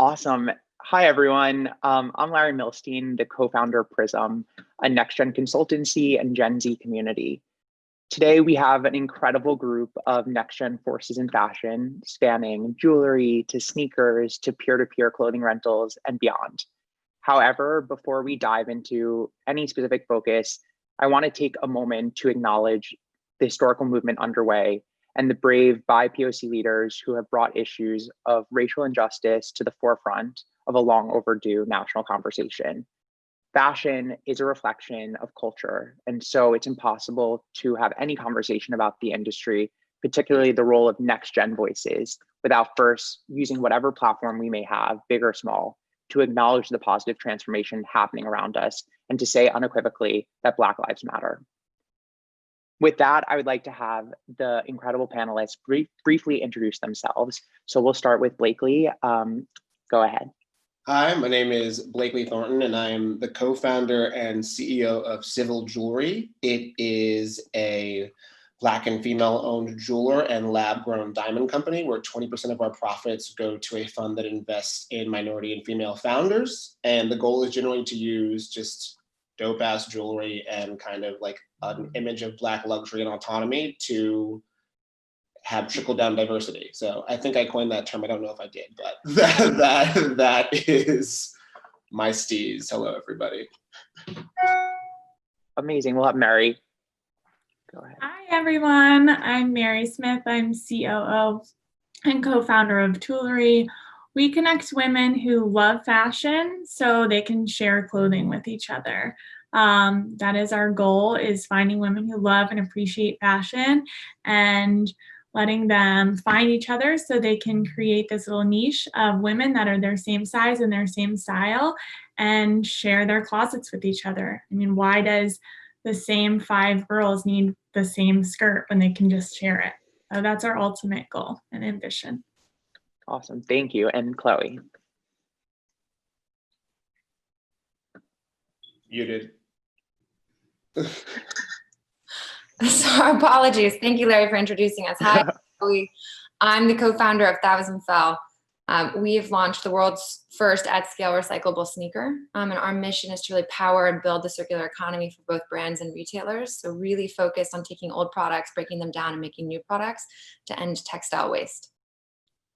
Awesome. Hi, everyone. I'm Larry Milstein, the co-founder of PRZM, a next-gen consultancy and Gen Z community. Today, we have an incredible group of next-gen forces in fashion, spanning jewelry to sneakers to peer-to-peer clothing rentals and beyond. However, before we dive into any specific focus, I want to take a moment to acknowledge the historical movement underway and the brave BIPOC leaders who have brought issues of racial injustice to the forefront of a long overdue national conversation. Fashion is a reflection of culture, and so it's impossible to have any conversation about the industry, particularly the role of next-gen voices, without first using whatever platform we may have, big or small, to acknowledge the positive transformation happening around us and to say unequivocally that Black Lives Matter. With that, I would like to have the incredible panelists briefly introduce themselves. So we'll start with Blakely. Go ahead. Hi, my name is Blakely Thornton, and I am the co-founder and CEO of Civil Jewelry. It is a Black and female-owned jeweler and lab-grown diamond company where 20% of our profits go to a fund that invests in minority and female founders. And the goal is generally to use just dope-ass jewelry and kind of like an image of Black luxury and autonomy to have trickle-down diversity. So I think I coined that term. I don't know if I did, but that is my steez. Hello, everybody. Amazing. We'll have Merri. Go ahead. Hi, everyone. I'm Merri Smith. I'm COO and co-founder of Tulerie. We connect women who love fashion so they can share clothing with each other. That is our goal, is finding women who love and appreciate fashion and letting them find each other so they can create this little niche of women that are their same size and their same style and share their closets with each other. I mean, why does the same 5 girls need the same skirt when they can just share it? So that's our ultimate goal and ambition. Awesome. Thank you. And Chloe. Muted. So apologies. Thank you, Larry, for introducing us. Hi, I'm the co-founder of Thousand Fell. We have launched the world's first at-scale recyclable sneaker, and our mission is to really power and build the circular economy for both brands and retailers. So really focused on taking old products, breaking them down, and making new products to end textile waste.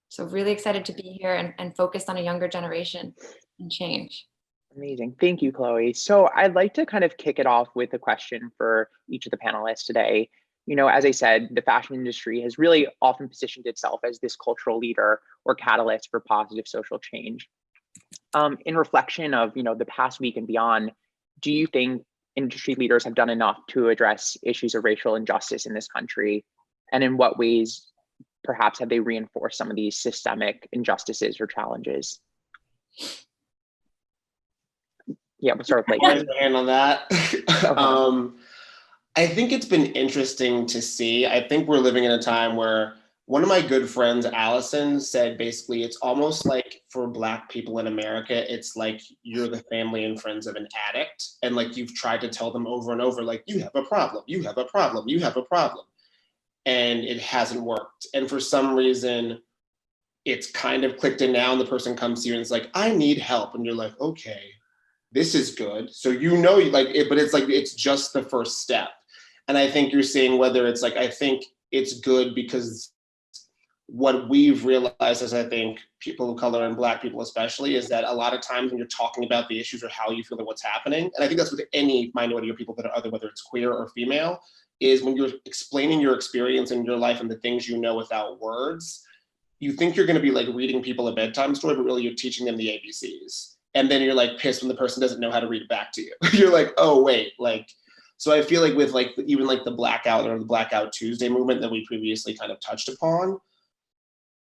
So really excited to be here and focused on a younger generation and change. Amazing. Thank you, Chloe. So I'd like to kind of kick it off with a question for each of the panelists today. You know, as I said, the fashion industry has really often positioned itself as this cultural leader or catalyst for positive social change. In reflection of, the past week and beyond, do you think industry leaders have done enough to address issues of racial injustice in this country? And in what ways, perhaps, have they reinforced some of these systemic injustices or challenges? Yeah, we'll start with Blake. Raise my hand on that. I think it's been interesting to see. I think we're living in a time where one of my good friends, Allison, said basically it's almost like for Black people in America, it's like you're the family and friends of an addict. And like you've tried to tell them over and over, like, you have a problem, you have a problem, you have a problem. And it hasn't worked. And for some reason, it's kind of clicked in now and the person comes to you and it's like, I need help. And you're like, okay, this is good. So like it, but it's like, it's just the first step. And I think you're seeing whether it's like, I think it's good because what we've realized as I think people of color and Black people especially is that a lot of times when you're talking about the issues or how you feel or what's happening, and I think that's with any minority or people that are other, whether it's queer or female, is when you're explaining your experience in your life and the things you know without words, you think you're gonna be like reading people a bedtime story, but really you're teaching them the ABCs. And then you're like pissed when the person doesn't know how to read it back to you. You're like, oh wait, like, so I feel like with like, even like the Blackout or the Blackout Tuesday movement that we previously kind of touched upon,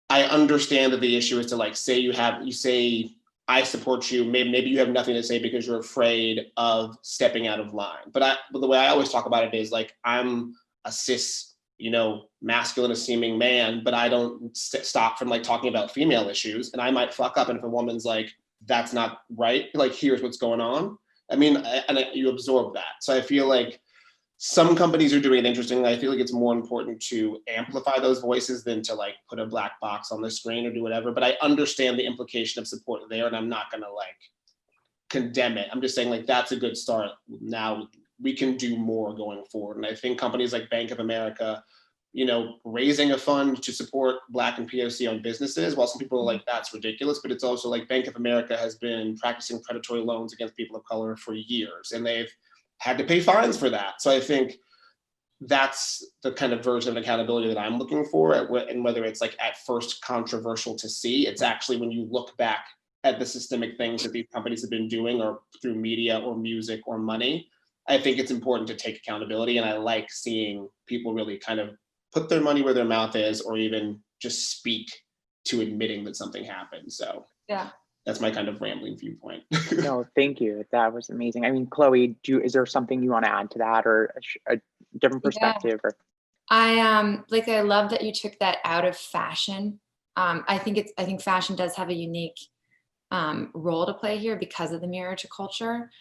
I understand that the issue is to like, say I support you, maybe you have nothing to say because you're afraid of stepping out of line. But the way I always talk about it is like, I'm a cis, masculine seeming man, but I don't stop from like talking about female issues. And I might fuck up. And if a woman's like, that's not right, like, here's what's going on. I mean, you absorb that. So I feel like some companies are doing it interestingly. I feel like it's more important to amplify those voices than to like put a black box on the screen or do whatever. But I understand the implication of support there, and I'm not gonna like condemn it. I'm just saying like that's a good start. Now we can do more going forward. And I think companies like Bank of America, you know, raising a fund to support Black and POC owned businesses, while some people are like, that's ridiculous, but it's also like Bank of America has been practicing predatory loans against people of color for years, and they've had to pay fines for that. So I think that's the kind of version of accountability that I'm looking for, and whether it's like at first controversial to see, it's actually when you look back at the systemic things that these companies have been doing, or through media or music or money, I think it's important to take accountability. And I like seeing people really kind of put their money where their mouth is, or even just speak to admitting that something happened. So Yeah. that's my kind of rambling viewpoint. No, thank you. That was amazing. I mean, Chloe, is there something you want to add to that, or a different perspective? Or I love that you took that out of fashion. I think fashion does have a unique role to play here because of the mirror to culture.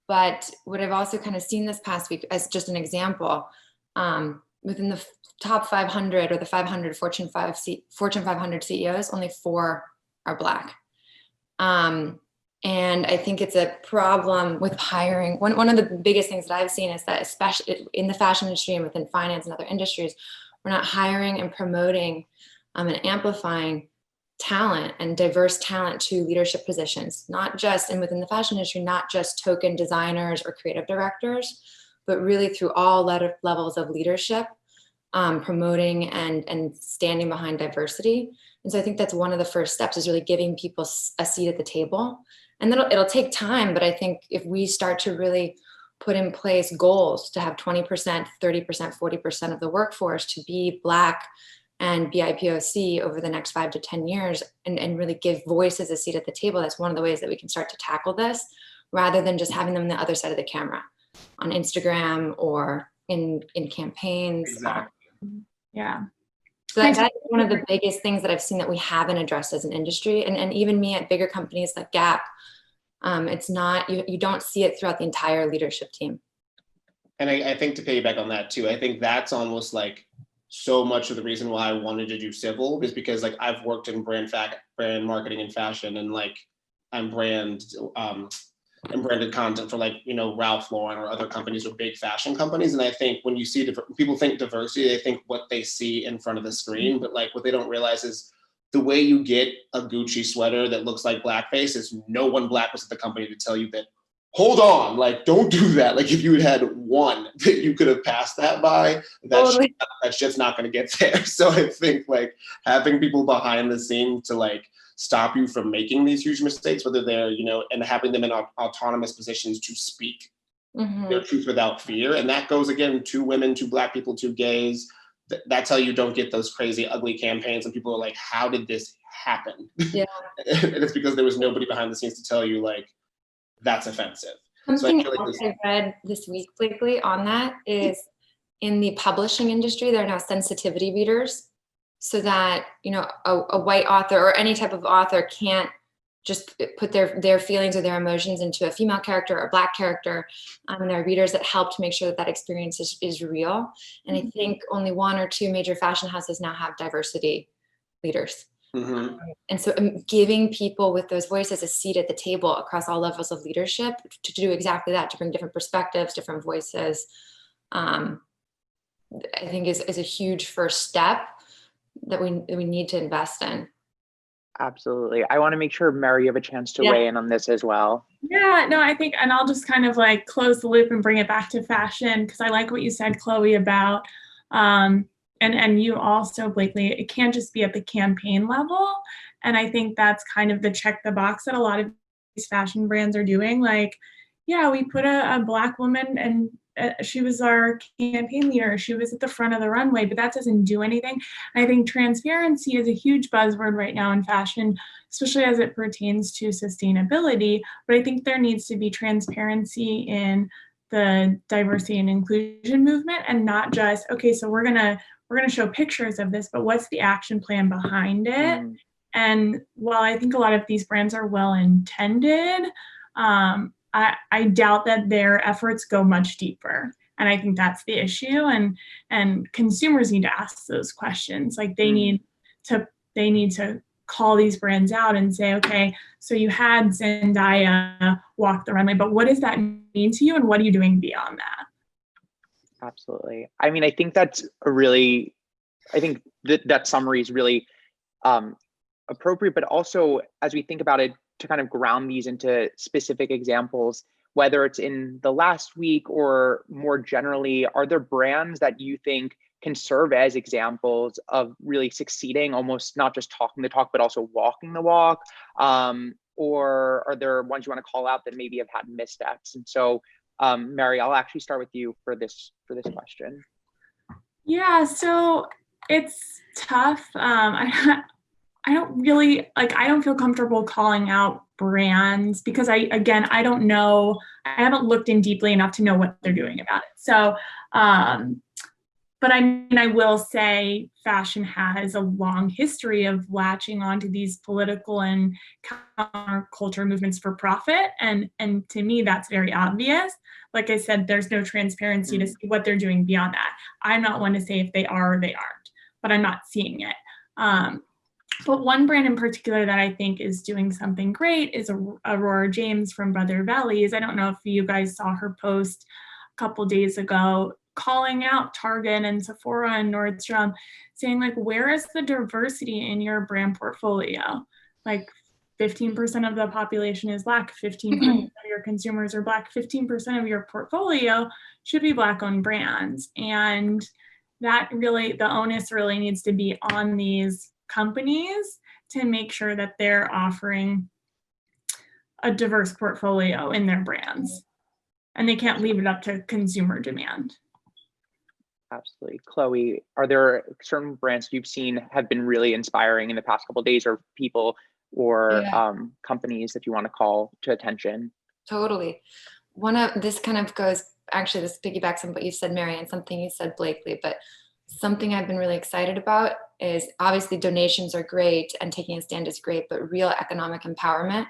But what I've also kind of seen this past week, as just an example, within the top 500 or the 500 Fortune 500 CEOs, only 4 are Black. And I think it's a problem with hiring. One of the biggest things that I've seen is that, especially in the fashion industry and within finance and other industries, we're not hiring and promoting and amplifying talent and diverse talent to leadership positions, not just, and within the fashion industry, not just token designers or creative directors, but really through all levels of leadership, promoting and standing behind diversity. And so I think that's one of the first steps, is really giving people a seat at the table. And then it'll take time, but I think if we start to really put in place goals to have 20%, 30%, 40% of the workforce to be Black and BIPOC over the next 5 to 10 years, and really give voices a seat at the table, that's one of the ways that we can start to tackle this, rather than just having them on the other side of the camera on Instagram or in campaigns. Exactly. Yeah. So that's one of the biggest things that I've seen that we haven't addressed as an industry. And even me at bigger companies like Gap, it's not, you don't see it throughout the entire leadership team. And I think to piggyback on that too, I think that's almost like so much of the reason why I wanted to do civil, is because like I've worked in brand marketing and fashion, and like I'm branded content for like, you know, Ralph Lauren or other companies or big fashion companies. And I think when you see people think diversity, they think what they see in front of the screen, but like what they don't realize is the way you get a Gucci sweater that looks like blackface is no one Black was at the company to tell you that, hold on, like, don't do that. Like if you had one that you could have passed that by, that shit's not going to get there. So I think like having people behind the scenes to like stop you from making these huge mistakes, whether they're, you know, and having them in autonomous positions to speak their truth without fear. And that goes again to women, to Black people, to gays. That's how you don't get those crazy, ugly campaigns. And people are like, how did this happen? Yeah. And it's because there was nobody behind the scenes to tell you like, that's offensive. Something So I feel else I read this week, Blakely, on that is in the publishing industry, there are now sensitivity readers, so that, you know, a white author or any type of author can't just put their feelings or their emotions into a female character or a Black character. And there are readers that help to make sure that that experience is real. And I think only 1 or 2 major fashion houses now have diversity leaders. And so giving people with those voices a seat at the table across all levels of leadership to do exactly that, to bring different perspectives, different voices, I think is a huge first step that we need to invest in. absolutely. I want to make sure, Merri, you have a chance to weigh in on this as well. Yeah, no, I think, and I'll just kind of like close the loop and bring it back to fashion, because I like what you said, Chloe, about and you also, Blakely, it can't just be at the campaign level. And I think that's kind of the check the box that a lot of these fashion brands are doing. Like, yeah, we put a Black woman, and she was our campaign leader. She was at the front of the runway, but that doesn't do anything. I think transparency is a huge buzzword right now in fashion, especially as it pertains to sustainability. But I think there needs to be transparency in the diversity and inclusion movement, and not just, okay, so we're gonna show pictures of this, but what's the action plan behind it? And while I think a lot of these brands are well intended, I doubt that their efforts go much deeper. And I think that's the issue. And consumers need to ask those questions. Like they need to call these brands out and say, okay, so you had Zendaya walk the runway, but what does that mean to you? And what are you doing beyond that? Absolutely. I mean, I think that's that summary is really appropriate, but also as we think about it, to kind of ground these into specific examples, whether it's in the last week or more generally, are there brands that you think can serve as examples of really succeeding, almost not just talking the talk, but also walking the walk? Or are there ones you want to call out that maybe have had missteps? And so, Merri, I'll actually start with you for this question. Yeah, so it's tough. I don't feel comfortable calling out brands because I don't know, I haven't looked in deeply enough to know what they're doing about it. So, but I mean, I will say fashion has a long history of latching onto these political and counterculture movements for profit. And to me, that's very obvious. Like I said, there's no transparency to see what they're doing beyond that. I'm not one to say if they are or they aren't, but I'm not seeing it. But one brand in particular that I think is doing something great is Aurora James from Brother Valleys. I don't know if you guys saw her post a couple days ago calling out Target and Sephora and Nordstrom, saying like, where is the diversity in your brand portfolio? Like 15% of the population is Black, 15% of your consumers are Black, 15% of your portfolio should be Black-owned brands. And that really, the onus really needs to be on these companies to make sure that they're offering a diverse portfolio in their brands. And they can't leave it up to consumer demand. Absolutely. Chloe, are there certain brands you've seen have been really inspiring in the past couple of days, or people or companies that you want to call to attention? Totally. This piggybacks on what you said, Merri, and something you said, Blakely, but something I've been really excited about is obviously donations are great and taking a stand is great, but real economic empowerment.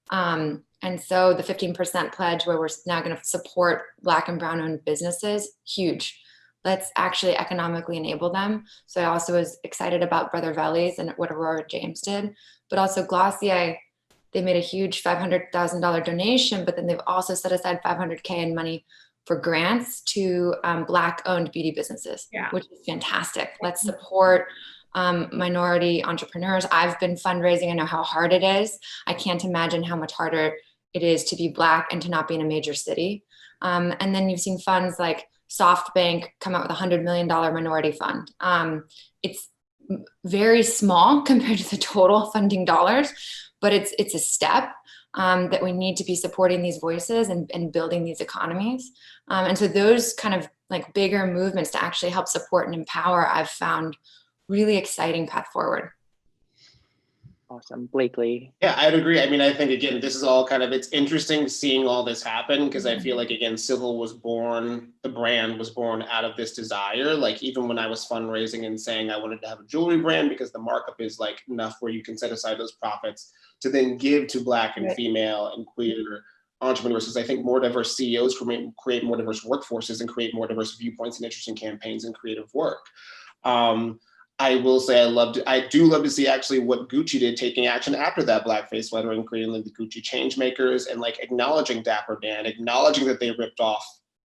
And so the 15% pledge where we're now going to support Black and Brown owned businesses, huge. Let's actually economically enable them. So I also was excited about Brother Valleys and what Aurora James did, but also Glossier, they made a huge $500,000 donation, but then they've also set aside $500K in money for grants to Black-owned beauty businesses, which is fantastic. Let's support minority entrepreneurs. I've been fundraising. I know how hard it is. I can't imagine how much harder it is to be Black and to not be in a major city. And then you've seen funds like SoftBank come out with a $100 million minority fund. It's very small compared to the total funding dollars, but it's a step that we need to be supporting these voices and building these economies. And so those kind of like bigger movements to actually help support and empower, I've found really exciting path forward. Awesome. Blakely. Yeah, I'd agree. I mean, I think, again, this is all kind of, it's interesting seeing all this happen because I feel like, again, Civil was born, the brand was born out of this desire. Like even when I was fundraising and saying I wanted to have a jewelry brand because the markup is like enough where you can set aside those profits to then give to Black and female and queer entrepreneurs, because I think more diverse CEOs create more diverse workforces and create more diverse viewpoints and interesting campaigns and creative work. I will say I do love to see actually what Gucci did, taking action after that blackface letter and creating like the Gucci Changemakers and like acknowledging Dapper Dan, acknowledging that they ripped off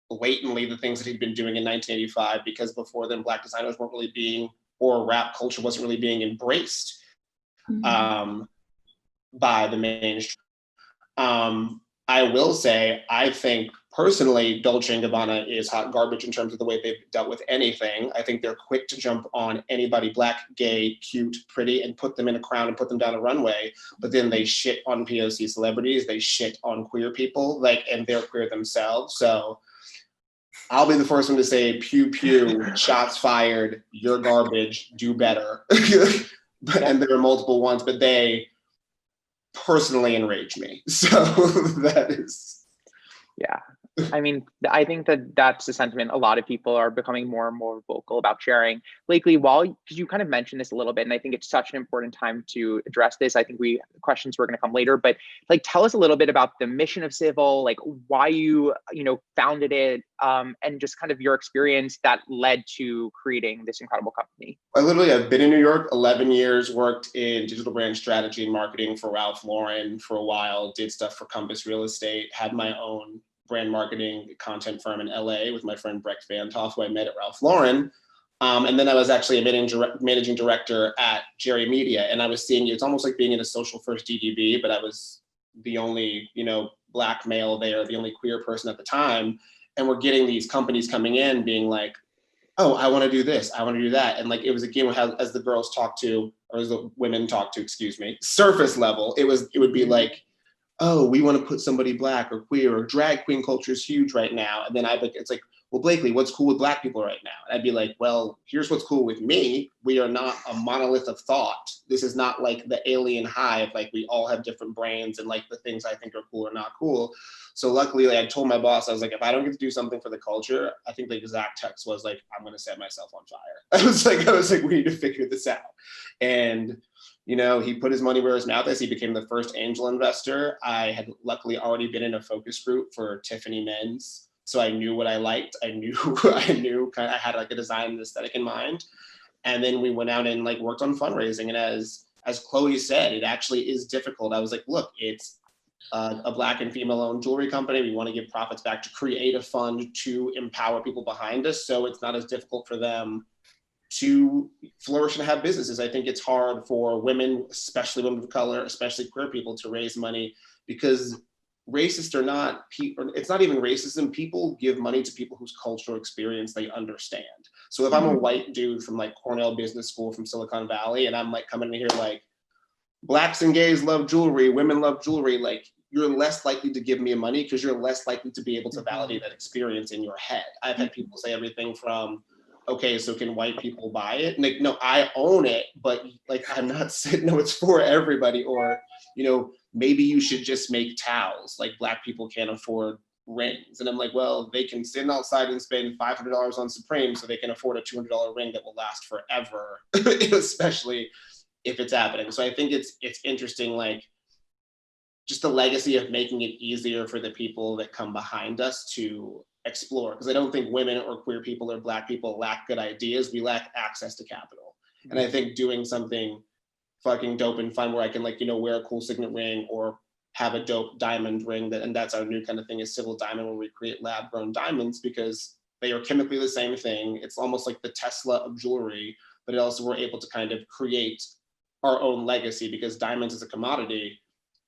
blatantly the things that he'd been doing in 1985, because before then Black designers weren't really being, or rap culture wasn't really being embraced by the mainstream. I will say, I think personally, Dolce & Gabbana is hot garbage in terms of the way they've dealt with anything. I think they're quick to jump on anybody Black, gay, cute, pretty, and put them in a crown and put them down a runway. But then they shit on POC celebrities, they shit on queer people, like, and they're queer themselves. So I'll be the first one to say, pew, pew, shots fired, you're garbage, do better. And there are multiple ones, but they personally enrage me. So that is. Yeah. I mean, I think that that's the sentiment. A lot of people are becoming more and more vocal about sharing. Blakely, because you kind of mentioned this a little bit, and I think it's such an important time to address this. I think questions were going to come later, but like, tell us a little bit about the mission of Civil, like why you founded it, and just kind of your experience that led to creating this incredible company. I've been in New York 11 years, worked in digital brand strategy and marketing for Ralph Lauren for a while, did stuff for Compass Real Estate, had my own brand marketing content firm in LA with my friend Brecht Van Toff, who I met at Ralph Lauren. And then I was actually a managing director at Jerry Media. And I was seeing, it's almost like being in a social first DDB, but I was the only, Black male there, the only queer person at the time. And we're getting these companies coming in being like, oh, I want to do this, I want to do that. And like, it was again, as the girls talk to, or as the women talk to, surface level, it would be like, oh, we want to put somebody Black or queer, or drag queen culture is huge right now. And then it's like, well, Blakely, what's cool with Black people right now? And I'd be like, well, here's what's cool with me. We are not a monolith of thought. This is not like the alien hive. Like, we all have different brains and like the things I think are cool or not cool. So luckily, like, I told my boss, I was like, if I don't get to do something for the culture, I think the exact text was like, I'm going to set myself on fire. I was like, we need to figure this out. And he put his money where his mouth is. He became the first angel investor. I had luckily already been in a focus group for Tiffany Men's. So I knew what I liked. I knew I had like a design and aesthetic in mind. And then we went out and like worked on fundraising. And as Chloe said, it actually is difficult. I was like, look, it's a Black and female owned jewelry company. We want to give profits back to create a fund to empower people behind us. So it's not as difficult for them to flourish and have businesses. I think it's hard for women, especially women of color, especially queer people, to raise money because racist or not, it's not even racism. People give money to people whose cultural experience they understand. So if I'm a white dude from like Cornell Business School from Silicon Valley, and I'm like coming in here like, Blacks and gays love jewelry, women love jewelry, like you're less likely to give me money because you're less likely to be able to validate that experience in your head. I've had people say everything from, okay, so can white people buy it? And like, no, I own it, but like, I'm not saying, no, it's for everybody. Or, maybe you should just make towels. Like Black people can't afford rings. And I'm like, well, they can sit outside and spend $500 on Supreme so they can afford a $200 ring that will last forever, especially if it's happening. So I think it's interesting, like just the legacy of making it easier for the people that come behind us to explore. Because I don't think women or queer people or Black people lack good ideas. We lack access to capital. And I think doing something fucking dope and fun where I can like, wear a cool signet ring or have a dope diamond ring, and that's our new kind of thing is Civil Diamond, where we create lab grown diamonds because they are chemically the same thing. It's almost like the Tesla of jewelry, but it also we're able to kind of create our own legacy because diamonds as a commodity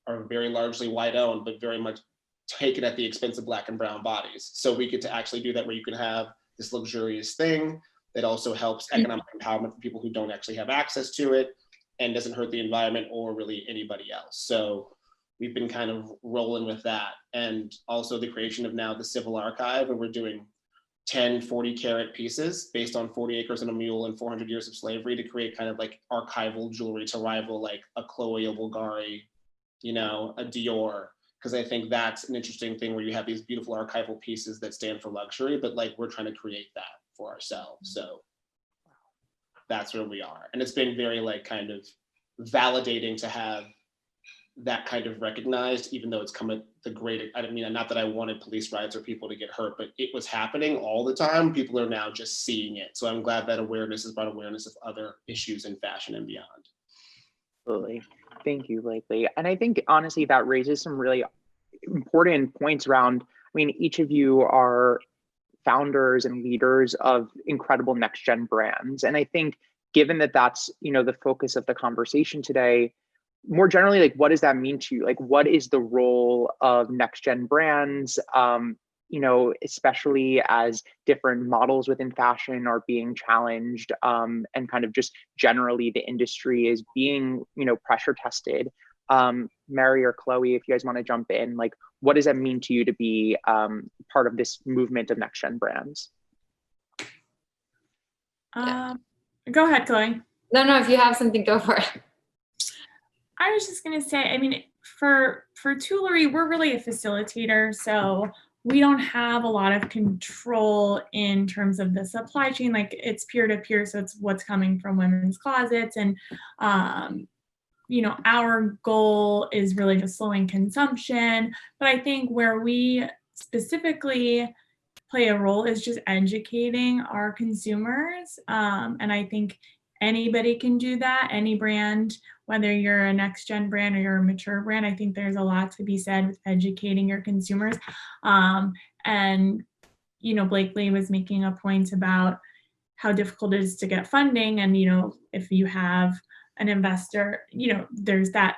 are very largely white owned, but very much taken at the expense of Black and brown bodies. So we get to actually do that where you can have this luxurious thing that also helps economic empowerment for people who don't actually have access to it and doesn't hurt the environment or really anybody else. So we've been kind of rolling with that. And also the creation of now the Civil Archive, where we're doing 10 40 carat pieces based on 40 acres and a mule and 400 years of slavery to create kind of like archival jewelry to rival like a Chloe, a Bulgari, a Dior. Because I think that's an interesting thing where you have these beautiful archival pieces that stand for luxury, but like we're trying to create that for ourselves. So that's where we are. And it's been very like kind of validating to have that kind of recognized, even though it's come at the great, I mean, not that I wanted police riots or people to get hurt, but it was happening all the time. People are now just seeing it. So I'm glad that awareness has brought awareness of other issues in fashion and beyond. Absolutely. Thank you, Blakely. And I think honestly, that raises some really important points around, each of you are founders and leaders of incredible next gen brands. And I think given that that's, the focus of the conversation today, more generally, like, what does that mean to you? Like, what is the role of next gen brands, especially as different models within fashion are being challenged, and kind of just generally the industry is being, pressure tested. Merri or Chloe, if you guys want to jump in, like, what does that mean to you to be part of this movement of next gen brands? Go ahead, Chloe. No, if you have something, go for it. I was just going to say, for Tulerie, we're really a facilitator. So we don't have a lot of control in terms of the supply chain. Like it's peer to peer, so it's what's coming from women's closets. And, you know, our goal is really just slowing consumption. But I think where we specifically play a role is just educating our consumers. And I think anybody can do that, any brand, whether you're a next gen brand or you're a mature brand. I think there's a lot to be said with educating your consumers. And, you know, Blakely was making a point about how difficult it is to get funding. And, you know, if you have an investor, you know, there's that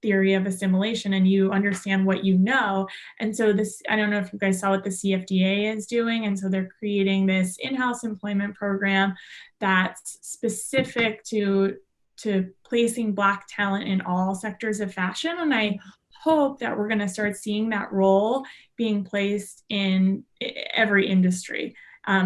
theory of assimilation and you understand what you know. And so this, I don't know if you guys saw what the CFDA is doing. And so they're creating this in-house employment program that's specific to placing Black talent in all sectors of fashion. And I hope that we're going to start seeing that role being placed in every industry.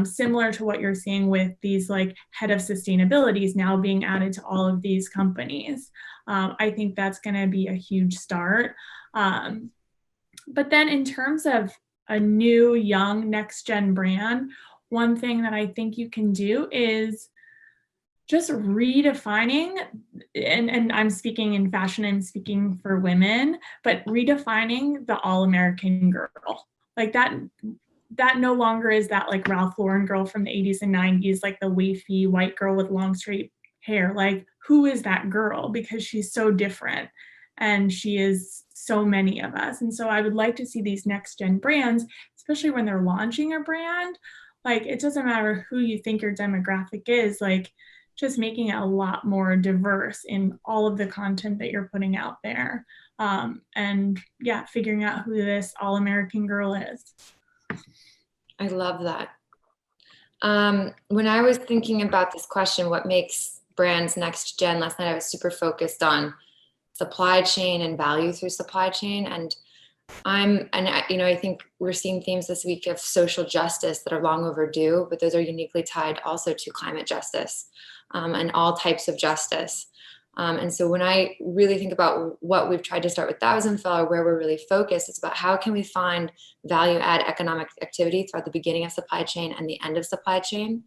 Similar to what you're seeing with these like head of sustainabilities now being added to all of these companies. I think that's going to be a huge start. But then in terms of a new, young, next-gen brand, one thing that I think you can do is just redefining, and I'm speaking in fashion, I'm speaking for women, but redefining the all-American girl. Like that no longer is that like Ralph Lauren girl from the 80s and 90s, like the wafy white girl with long straight hair. Like, who is that girl? Because she's so different and she is so many of us. And so I would like to see these next gen brands, especially when they're launching a brand, like it doesn't matter who you think your demographic is, like just making it a lot more diverse in all of the content that you're putting out there. And yeah, figuring out who this all-American girl is. I love that. When I was thinking about this question, what makes brands next gen, last night I was super focused on supply chain and value through supply chain. And I think we're seeing themes this week of social justice that are long overdue, but those are uniquely tied also to climate justice and all types of justice. And so when I really think about what we've tried to start with Thousand Fell, or where we're really focused, it's about how can we find value add economic activity throughout the beginning of supply chain and the end of supply chain,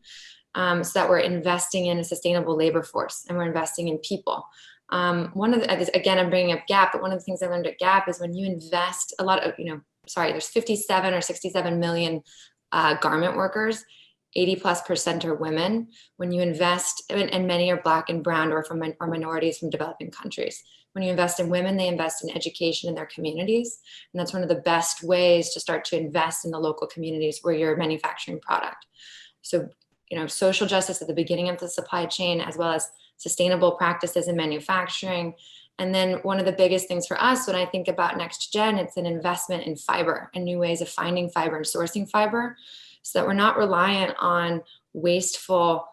so that we're investing in a sustainable labor force and we're investing in people. One of the, again, I'm bringing up Gap, but one of the things I learned at Gap is when you invest a lot of, there's 57 or 67 million garment workers, 80+% are women. When you invest, and many are Black and brown or minorities from developing countries. When you invest in women, they invest in education in their communities. And that's one of the best ways to start to invest in the local communities where you're manufacturing product. So, social justice at the beginning of the supply chain, as well as sustainable practices in manufacturing. And then one of the biggest things for us, when I think about next gen, it's an investment in fiber and new ways of finding fiber and sourcing fiber, so that we're not reliant on wasteful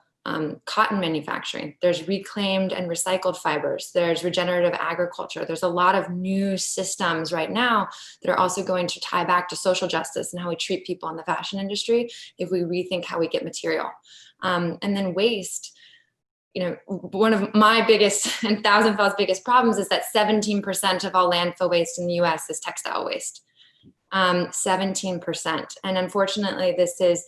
cotton manufacturing. There's reclaimed and recycled fibers. There's regenerative agriculture. There's a lot of new systems right now that are also going to tie back to social justice and how we treat people in the fashion industry if we rethink how we get material. And then waste. One of my biggest and Thousand Fell's biggest problems is that 17% of all landfill waste in the US is textile waste. 17%. And unfortunately, this is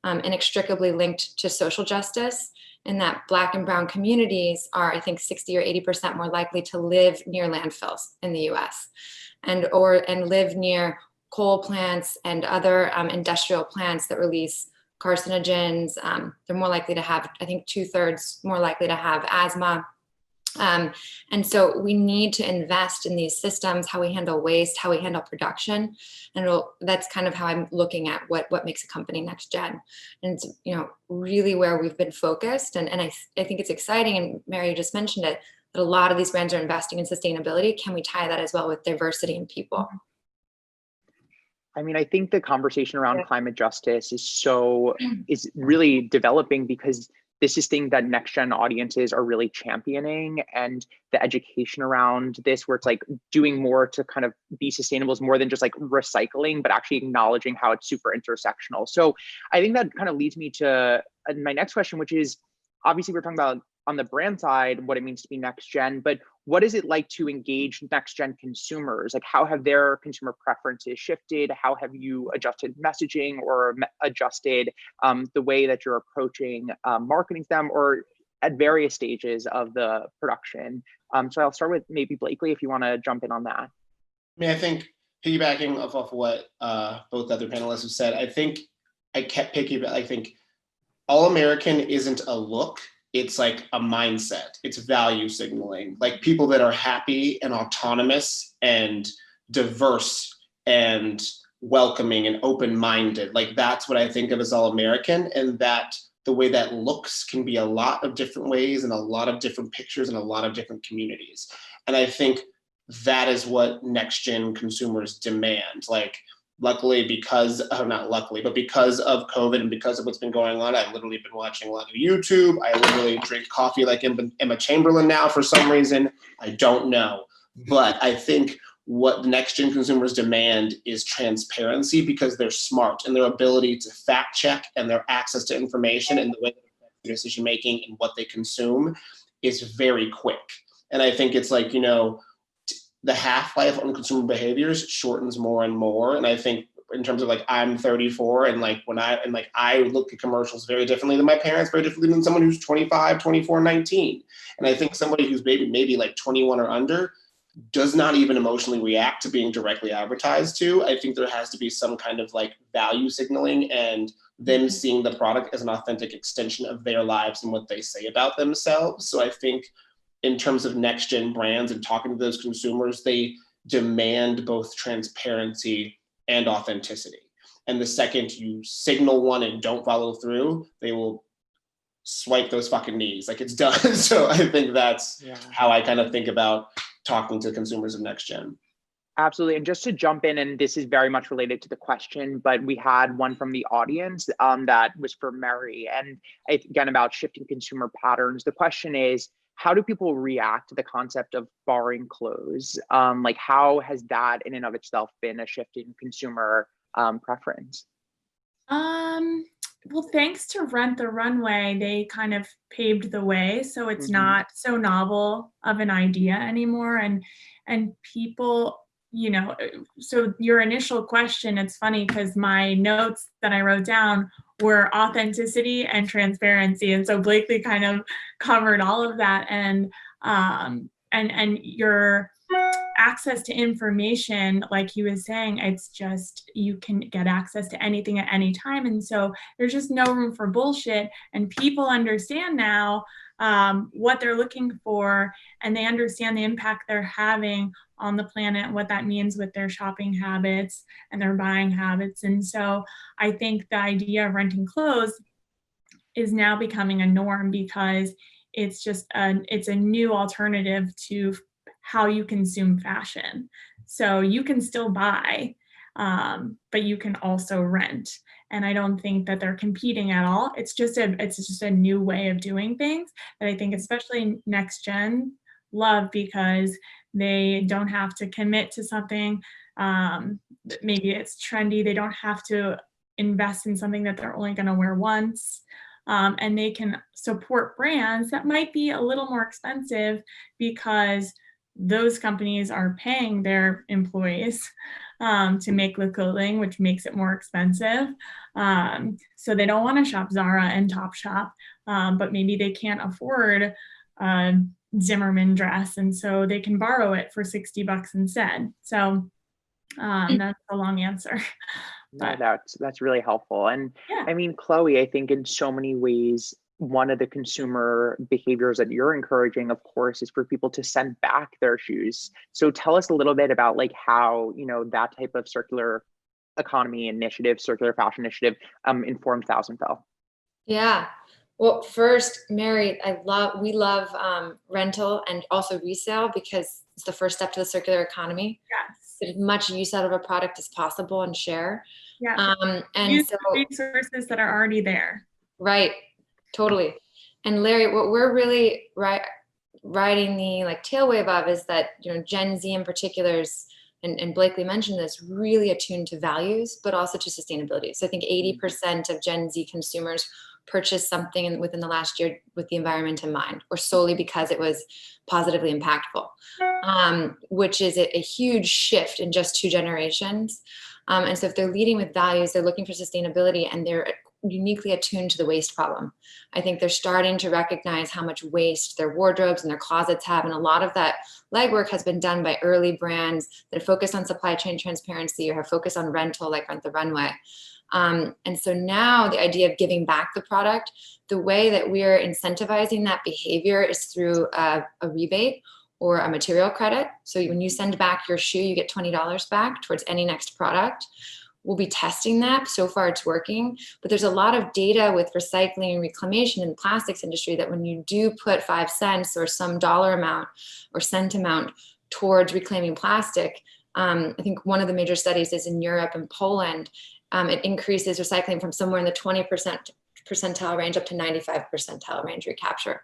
inextricably linked to social justice, in that Black and brown communities are, I think, 60 or 80% more likely to live near landfills in the US and live near coal plants and other industrial plants that release carcinogens. They're more likely to have, I think 2/3 more likely to have asthma. And so we need to invest in these systems, how we handle waste, how we handle production. And that's kind of how I'm looking at what makes a company next gen. And it's, really where we've been focused. And I think it's exciting. And Merri, you just mentioned it, that a lot of these brands are investing in sustainability. Can we tie that as well with diversity in people? I mean, I think the conversation around climate justice is really developing, because this is thing that next gen audiences are really championing, and the education around this, where it's like doing more to kind of be sustainable, is more than just like recycling, but actually acknowledging how it's super intersectional. So I think that kind of leads me to my next question, which is, obviously we're talking about on the brand side what it means to be next gen, but what is it like to engage next gen consumers? Like, how have their consumer preferences shifted? How have you adjusted messaging or adjusted the way that you're approaching marketing to them, or at various stages of the production? So I'll start with maybe Blakely, if you want to jump in on that. I mean, I think piggybacking off of what both other panelists have said, I think I kept piggybacking. I think All American isn't a look. It's like a mindset. It's value signaling. Like people that are happy and autonomous and diverse and welcoming and open-minded. Like that's what I think of as All American, and that the way that looks can be a lot of different ways and a lot of different pictures and a lot of different communities. And I think that is what next gen consumers demand. Like, luckily, because not luckily, but because of COVID and because of what's been going on, I've literally been watching a lot of YouTube. I literally drink coffee like Emma Chamberlain now for some reason. I don't know. But I think what the next gen consumers demand is transparency, because they're smart and their ability to fact check and their access to information and the way they decision making and what they consume is very quick. And I think it's like, you know, the half-life on consumer behaviors shortens more and more. And I think in terms of like, I'm 34 and like I look at commercials very differently than my parents, very differently than someone who's 25, 24, 19. And I think somebody who's maybe like 21 or under does not even emotionally react to being directly advertised to. I think there has to be some kind of like value signaling and them seeing the product as an authentic extension of their lives and what they say about themselves. So I think in terms of next gen brands and talking to those consumers, they demand both transparency and authenticity. And the second you signal one and don't follow through, they will swipe those fucking knees like it's done. So I think that's how I kind of think about talking to consumers of next gen. Absolutely. And just to jump in, and this is very much related to the question, but we had one from the audience that was for Merri, and again, about shifting consumer patterns. The question is, how do people react to the concept of borrowing clothes? Like, how has that in and of itself been a shift in consumer preference? Well, thanks to Rent the Runway, they kind of paved the way. So it's not so novel of an idea anymore. And people, you know, so your initial question, it's funny because my notes that I wrote down were authenticity and transparency. And so Blakely kind of covered all of that. And your access to information, like he was saying, it's just, you can get access to anything at any time. And so there's just no room for bullshit. And people understand now what they're looking for, and they understand the impact they're having on the planet and what that means with their shopping habits and their buying habits. And so I think the idea of renting clothes is now becoming a norm, because it's just it's a new alternative to how you consume fashion. So you can still buy, but you can also rent. And I don't think that they're competing at all. It's just a new way of doing things that I think especially next gen love, because they don't have to commit to something. Maybe it's trendy. They don't have to invest in something that they're only going to wear once. And they can support brands that might be a little more expensive, because those companies are paying their employees to make the clothing, which makes it more expensive. So they don't want to shop Zara and Topshop, but maybe they can't afford a Zimmerman dress, and so they can borrow it for $60 instead. So that's a long answer. But no, that's really helpful. And I mean, Chloe, I think in so many ways, one of the consumer behaviors that you're encouraging, of course, is for people to send back their shoes. So tell us a little bit about like how, you know, that type of circular economy initiative, circular fashion initiative informed Thousand Fell. Yeah. Well, first, Merri, we love rental and also resale, because it's the first step to the circular economy. Yes. Get as much use out of a product as possible and share. Yeah. And use so the resources that are already there. Right. Totally. And Larry, what we're really riding the like tail wave of is that, you know, Gen Z in particular is, and Blakely mentioned this, really attuned to values, but also to sustainability. So I think 80% of Gen Z consumers purchased something within the last year with the environment in mind, or solely because it was positively impactful, which is a huge shift in just 2 generations. And so if they're leading with values, they're looking for sustainability, and they're uniquely attuned to the waste problem. I think they're starting to recognize how much waste their wardrobes and their closets have. And a lot of that legwork has been done by early brands that are focused on supply chain transparency or have focused on rental, like Rent the Runway. And so now the idea of giving back the product, the way that we're incentivizing that behavior is through a rebate or a material credit. So when you send back your shoe, you get $20 back towards any next product. We'll be testing that. So far it's working, but there's a lot of data with recycling and reclamation in the plastics industry that when you do put 5 cents or some dollar amount or cent amount towards reclaiming plastic, I think one of the major studies is in Europe and Poland. It increases recycling from somewhere in the 20% percentile range up to 95 percentile range recapture.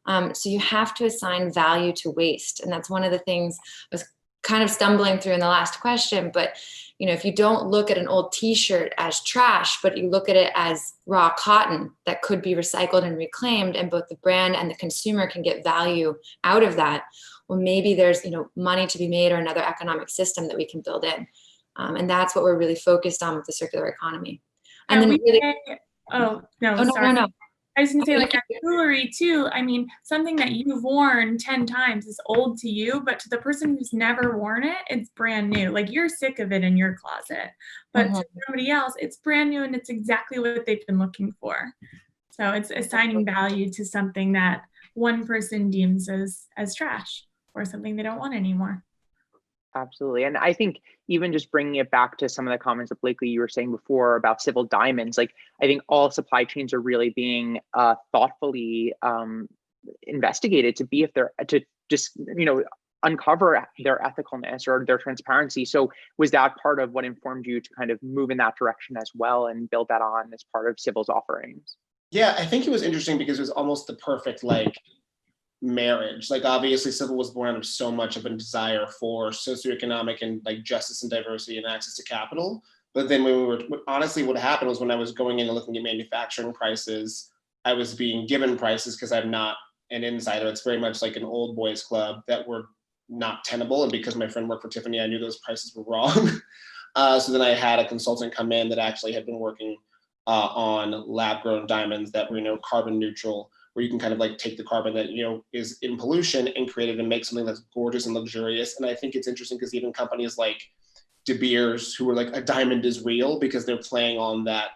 So you have to assign value to waste. And that's one of the things I was kind of stumbling through in the last question, but if you don't look at an old t-shirt as trash, but you look at it as raw cotton that could be recycled and reclaimed, and both the brand and the consumer can get value out of that, well, maybe there's, money to be made or another economic system that we can build in. And that's what we're really focused on with the circular economy. And then sorry. No. I was gonna say, like, at Tulerie too, I mean, something that you've worn 10 times is old to you, but to the person who's never worn it, it's brand new. Like, you're sick of it in your closet, but to somebody else, it's brand new and it's exactly what they've been looking for. So it's assigning value to something that one person deems as trash or something they don't want anymore. Absolutely. And I think even just bringing it back to some of the comments that Blakely, you were saying before about civil diamonds, like I think all supply chains are really being thoughtfully investigated to be if they're to just, uncover their ethicalness or their transparency. So was that part of what informed you to kind of move in that direction as well and build that on as part of Civil's offerings? Yeah, I think it was interesting because it was almost the perfect marriage. Obviously Civil was born out of so much of a desire for socioeconomic and justice and diversity and access to capital. But then honestly, what happened was when I was going in and looking at manufacturing prices, I was being given prices because I'm not an insider. It's very much like an old boys club that were not tenable. And because my friend worked for Tiffany, I knew those prices were wrong. So then I had a consultant come in that actually had been working on lab grown diamonds that were, carbon neutral, where you can kind of take the carbon that, is in pollution and create it and make something that's gorgeous and luxurious. And I think it's interesting because even companies like De Beers, who are a diamond is real, because they're playing on that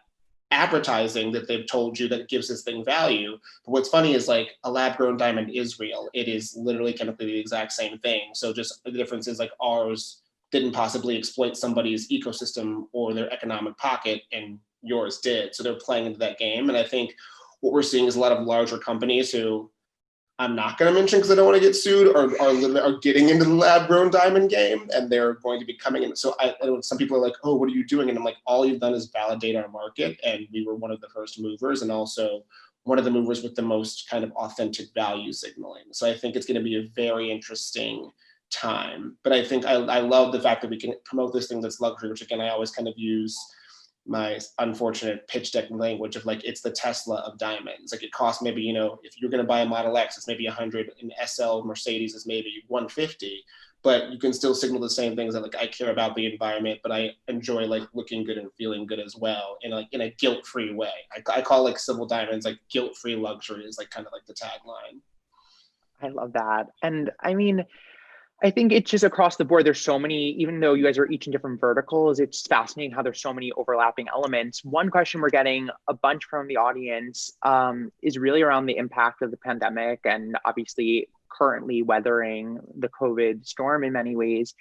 advertising that they've told you that gives this thing value. But what's funny is a lab grown diamond is real. It is literally chemically the exact same thing. So just the difference is ours didn't possibly exploit somebody's ecosystem or their economic pocket, and yours did. So they're playing into that game. And I think what we're seeing is a lot of larger companies who I'm not going to mention because I don't want to get sued, are getting into the lab grown diamond game, and they're going to be coming in. So I know some people are like, oh, what are you doing? And I'm like, all you've done is validate our market. And we were one of the first movers, and also one of the movers with the most kind of authentic value signaling. So I think it's going to be a very interesting time. But I think I love the fact that we can promote this thing that's luxury, which again, I always kind of use my unfortunate pitch deck language of it's the Tesla of diamonds. It costs maybe, if you're going to buy a Model X, it's maybe 100, an SL Mercedes is maybe 150, but you can still signal the same things that I care about the environment, but I enjoy looking good and feeling good as well in in a guilt-free way. I call Civil Diamonds guilt-free luxury is kind of the tagline. I love that. And I mean, I think it's just across the board. There's so many, even though you guys are each in different verticals, it's fascinating how there's so many overlapping elements. One question we're getting a bunch from the audience is really around the impact of the pandemic and obviously currently weathering the COVID storm in many ways.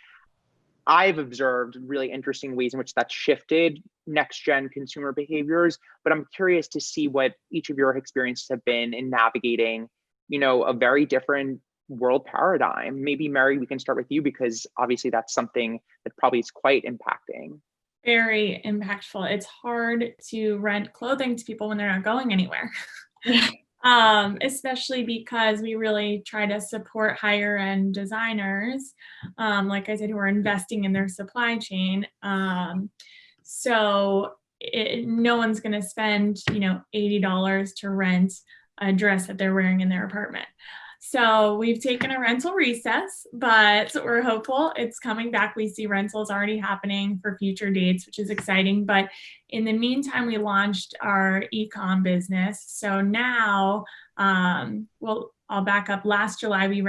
I've observed really interesting ways in which that's shifted next gen consumer behaviors, but I'm curious to see what each of your experiences have been in navigating, a very different world paradigm. Maybe Merri, we can start with you because obviously that's something that probably is quite impacting. Very impactful. It's hard to rent clothing to people when they're not going anywhere. Especially because we really try to support higher end designers, like I said, who are investing in their supply chain. So no one's going to spend, $80 to rent a dress that they're wearing in their apartment. So we've taken a rental recess, but we're hopeful it's coming back. We see rentals already happening for future dates, which is exciting. But in the meantime, we launched our e-com business. So now, I'll back up. Last July, we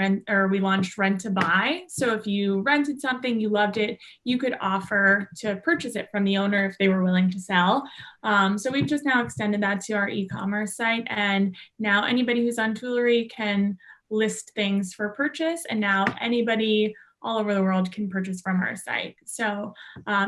launched Rent to Buy. So if you rented something, you loved it, you could offer to purchase it from the owner if they were willing to sell. So we've just now extended that to our e-commerce site. And now anybody who's on Tulerie can list things for purchase. And now anybody all over the world can purchase from our site. So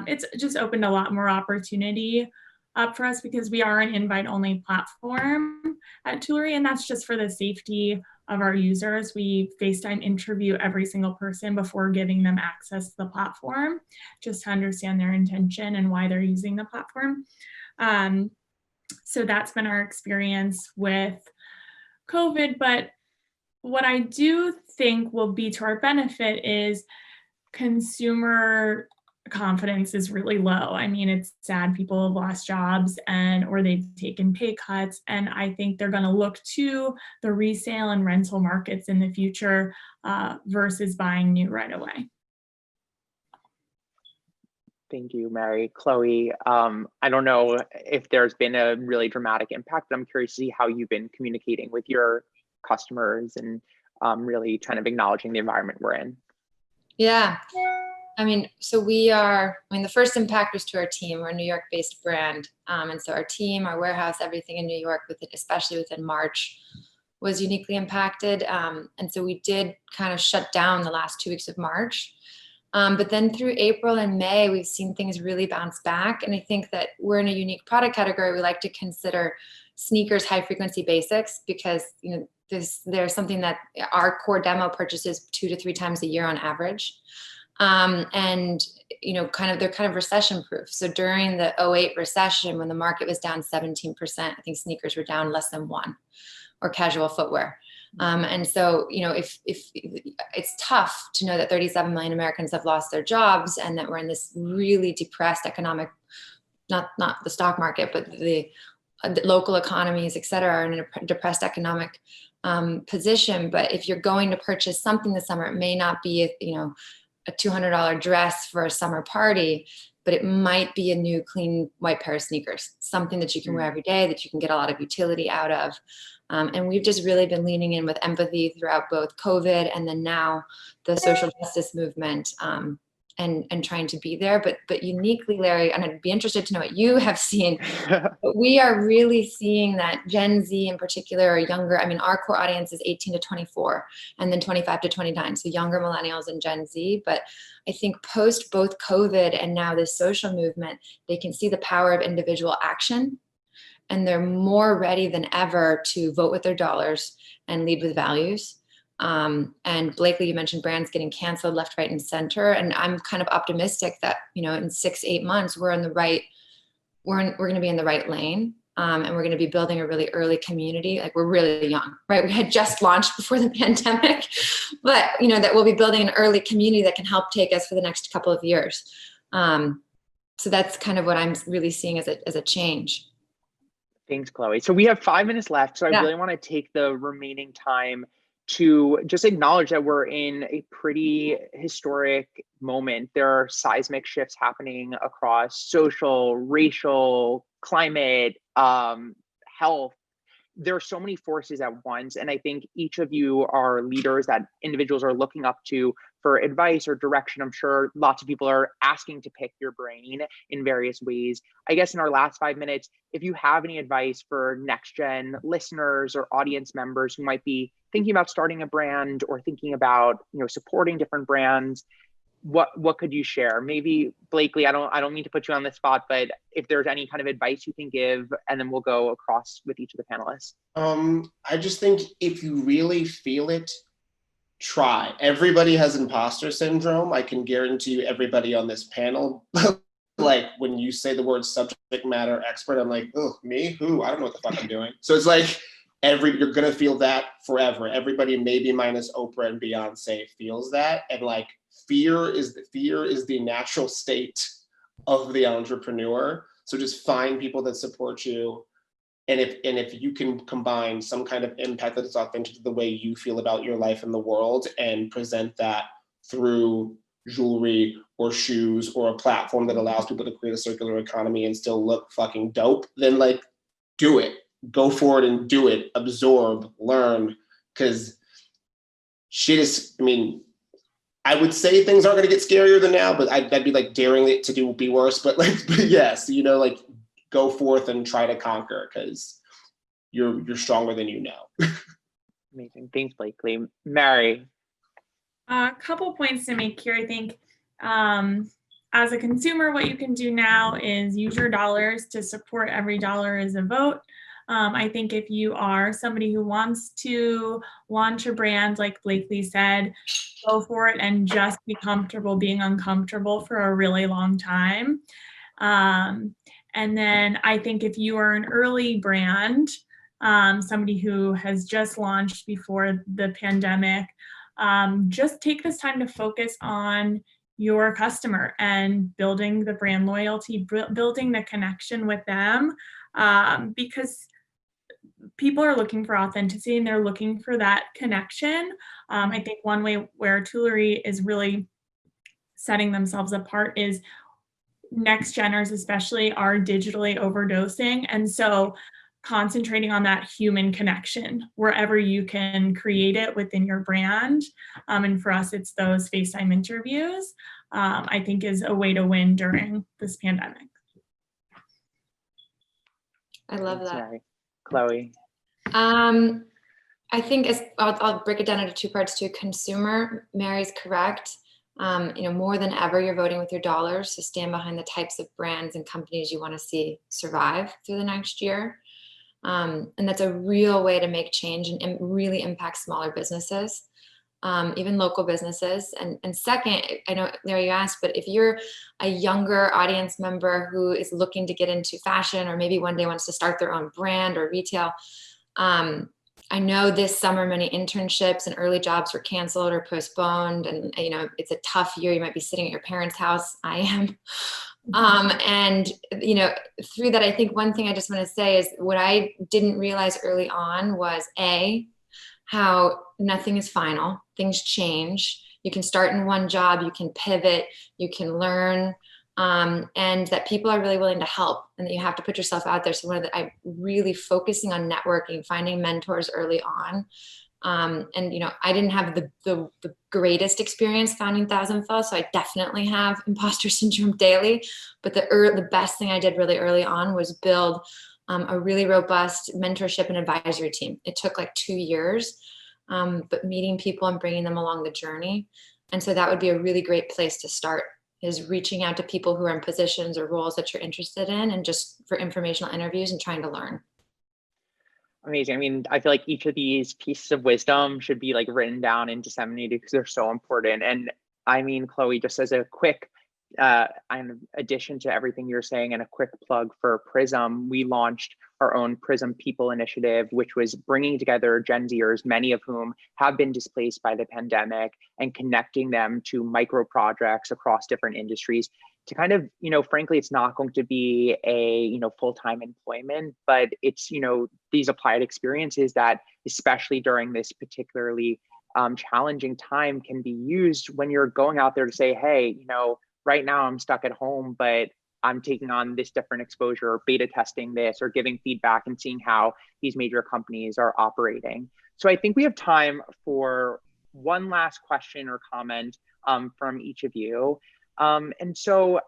it's just opened a lot more opportunity up for us because we are an invite-only platform at Tulerie, and that's just for the safety of our users. We FaceTime interview every single person before giving them access to the platform, just to understand their intention and why they're using the platform. So that's been our experience with COVID. But what I do think will be to our benefit is consumer confidence is really low. I mean, it's sad people have lost jobs or they've taken pay cuts. And I think they're going to look to the resale and rental markets in the future versus buying new right away. Thank you, Merri. Chloe, I don't know if there's been a really dramatic impact, but I'm curious to see how you've been communicating with your customers and really kind of acknowledging the environment we're in. Yeah. So the first impact was to our team. We're a New York-based brand. And so our team, our warehouse, everything in New York, especially within March, was uniquely impacted. And so we did kind of shut down the last 2 weeks of March. But then through April and May, we've seen things really bounce back. And I think that we're in a unique product category. We like to consider sneakers high-frequency basics because, there's something that our core demo purchases 2 to 3 times a year on average. And they're kind of recession proof. So during the 2008 recession, when the market was down 17%, I think sneakers were down less than 1%, or casual footwear. And so, if it's tough to know that 37 million Americans have lost their jobs and that we're in this really depressed economic, not the stock market, but the local economies, et cetera, are in a depressed economic position. But if you're going to purchase something this summer, it may not be a $200 dress for a summer party, but it might be a new clean white pair of sneakers, something that you can wear every day, that you can get a lot of utility out of. And we've just really been leaning in with empathy throughout both COVID and then now the social justice movement, and trying to be there. But uniquely, Larry, and I'd be interested to know what you have seen, but we are really seeing that Gen Z in particular, or younger, our core audience is 18 to 24 and then 25 to 29. So younger millennials and Gen Z. But I think post both COVID and now this social movement, they can see the power of individual action. And they're more ready than ever to vote with their dollars and lead with values. And Blakely, you mentioned brands getting canceled left, right, and center. And I'm kind of optimistic that, in 6-8 months, we're going to be in the right lane. And we're going to be building a really early community. Like, we're really young, right? We had just launched before the pandemic, but that we'll be building an early community that can help take us for the next couple of years. So that's kind of what I'm really seeing as a change. Thanks, Chloe. So we have 5 minutes left. So I really want to take the remaining time to just acknowledge that we're in a pretty historic moment. There are seismic shifts happening across social, racial, climate, health. There are so many forces at once. And I think each of you are leaders that individuals are looking up to for advice or direction. I'm sure lots of people are asking to pick your brain in various ways. I guess in our last 5 minutes, if you have any advice for next gen listeners or audience members who might be thinking about starting a brand or thinking about, supporting different brands, what could you share? Maybe Blakely, I don't mean to put you on the spot, but if there's any kind of advice you can give, and then we'll go across with each of the panelists. I just think if you really feel it, try. Everybody has imposter syndrome. I can guarantee you everybody on this panel, like when you say the word subject matter expert, I'm like, oh, me? Who? I don't know what the fuck I'm doing. So it's like, you're gonna feel that forever. Everybody, maybe minus Oprah and Beyonce, feels that. And like, fear is the natural state of the entrepreneur. So just find people that support you. And if you can combine some kind of impact that is authentic to the way you feel about your life in the world and present that through jewelry or shoes or a platform that allows people to create a circular economy and still look fucking dope, then like do it. Go for it and do it. Absorb, learn, because shit is, I mean, I would say things aren't going to get scarier than now, but that'd be like daring it to be worse. But like, but yes, you know, like go forth and try to conquer because you're stronger than you know. Amazing. Thanks, Blakely. Merri. A couple points to make here. I think as a consumer, what you can do now is use your dollars to support. Every dollar is a vote. I think if you are somebody who wants to launch a brand, like Blakely said, go for it and just be comfortable being uncomfortable for a really long time. And then I think if you are an early brand, somebody who has just launched before the pandemic, just take this time to focus on your customer and building the brand loyalty, building the connection with them, because people are looking for authenticity and they're looking for that connection. I think one way where Tulerie is really setting themselves apart is next geners especially are digitally overdosing. And so concentrating on that human connection wherever you can create it within your brand. And for us, it's those FaceTime interviews, I think is a way to win during this pandemic. I love that. Sorry. Chloe. I think I'll break it down into two parts too. Consumer, Merri's correct. You know, more than ever, you're voting with your dollars. So stand behind the types of brands and companies you want to see survive through the next year. And that's a real way to make change and really impact smaller businesses, even local businesses. And second, I know, Larry, you asked, but if you're a younger audience member who is looking to get into fashion or maybe one day wants to start their own brand or retail, I know this summer many internships and early jobs were canceled or postponed, and you know it's a tough year. You might be sitting at your parents' house. I am, and you know through that, I think one thing I just want to say is what I didn't realize early on was how nothing is final. Things change. You can start in one job, you can pivot, you can learn. And that people are really willing to help and that you have to put yourself out there. So I'm really focusing on networking, finding mentors early on. And, you know, I didn't have the greatest experience founding Thousand Fell, so I definitely have imposter syndrome daily. But the best thing I did really early on was build a really robust mentorship and advisory team. It took like 2 years, but meeting people and bringing them along the journey. And so that would be a really great place to start, is reaching out to people who are in positions or roles that you're interested in and just for informational interviews and trying to learn. Amazing. I mean, I feel like each of these pieces of wisdom should be like written down and disseminated because they're so important. And I mean, Chloe, just as a quick addition to everything you're saying and a quick plug for PRZM, we launched our own PRZM People Initiative, which was bringing together Gen Zers, many of whom have been displaced by the pandemic, and connecting them to micro projects across different industries to kind of, you know, frankly, it's not going to be a, you know, full-time employment, but it's, you know, these applied experiences that, especially during this particularly challenging time, can be used when you're going out there to say, hey, you know, right now I'm stuck at home, but I'm taking on this different exposure, or beta testing this, or giving feedback and seeing how these major companies are operating. So I think we have time for one last question or comment from each of you. And so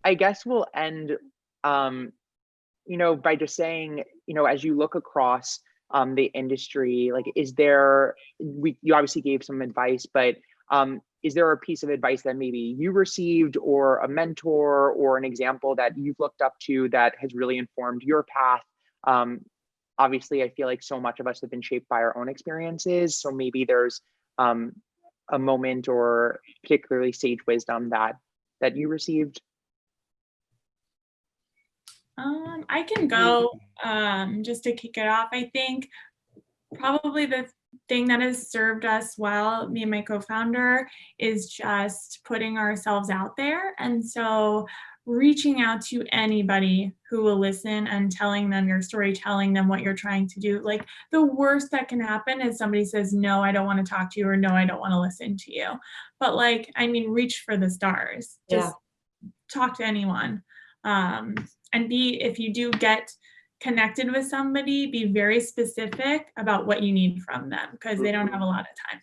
I guess we'll end, you know, by just saying, you know, as you look across the industry, like, is there, you obviously gave some advice, but is there a piece of advice that maybe you received, or a mentor, or an example that you've looked up to that has really informed your path? Obviously, I feel like so much of us have been shaped by our own experiences. So maybe there's a moment or particularly sage wisdom that you received. I can go just to kick it off. I think probably the thing that has served us well, me and my co-founder, is just putting ourselves out there. And so reaching out to anybody who will listen and telling them your story, telling them what you're trying to do. Like, the worst that can happen is somebody says, no, I don't want to talk to you, or no, I don't want to listen to you. But like, I mean, reach for the stars. Just talk to anyone. And if you do get connected with somebody, be very specific about what you need from them, because they don't have a lot of time.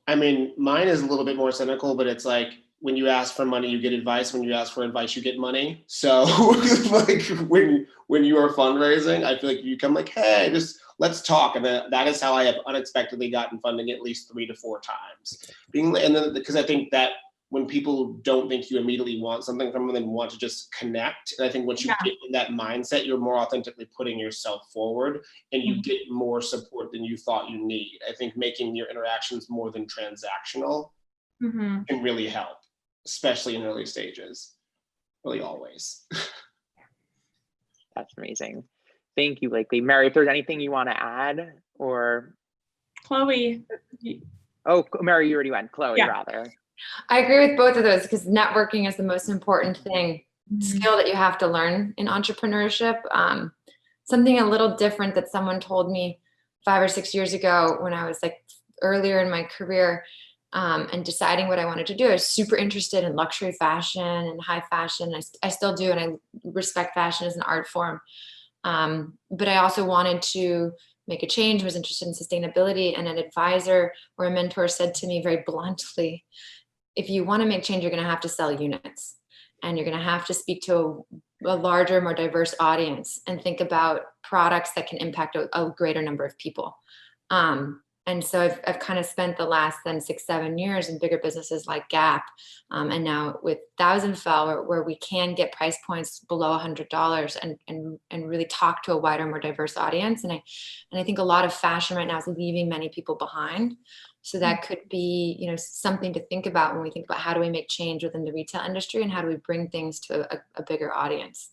I mean, mine is a little bit more cynical, but it's like, when you ask for money, you get advice. When you ask for advice, you get money. So like when you are fundraising, I feel like you come like, hey, just let's talk. And then that is how I have unexpectedly gotten funding at least 3 to 4 times. Because I think that when people don't think you immediately want something from them, they want to just connect. And I think once you get in that mindset, you're more authentically putting yourself forward, and you get more support than you thought you need. I think making your interactions more than transactional can really help, especially in early stages, really always. That's amazing. Thank you, Blakely. Merri, if there's anything you want to add, or Chloe. Oh, Merri, you already went. Chloe, rather. I agree with both of those, because networking is the most important skill that you have to learn in entrepreneurship. Something a little different that someone told me 5 or 6 years ago when I was like earlier in my career, and deciding what I wanted to do. I was super interested in luxury fashion and high fashion. I still do, and I respect fashion as an art form. But I also wanted to make a change, was interested in sustainability, and an advisor or a mentor said to me very bluntly, if you want to make change, you're going to have to sell units, and you're going to have to speak to a larger, more diverse audience, and think about products that can impact a greater number of people. And so I've kind of spent the last 6, 7 years in bigger businesses like Gap, and now with Thousand Fell, where we can get price points below $100 and really talk to a wider, more diverse audience. And I think a lot of fashion right now is leaving many people behind. So that could be, something to think about when we think about how do we make change within the retail industry, and how do we bring things to a bigger audience.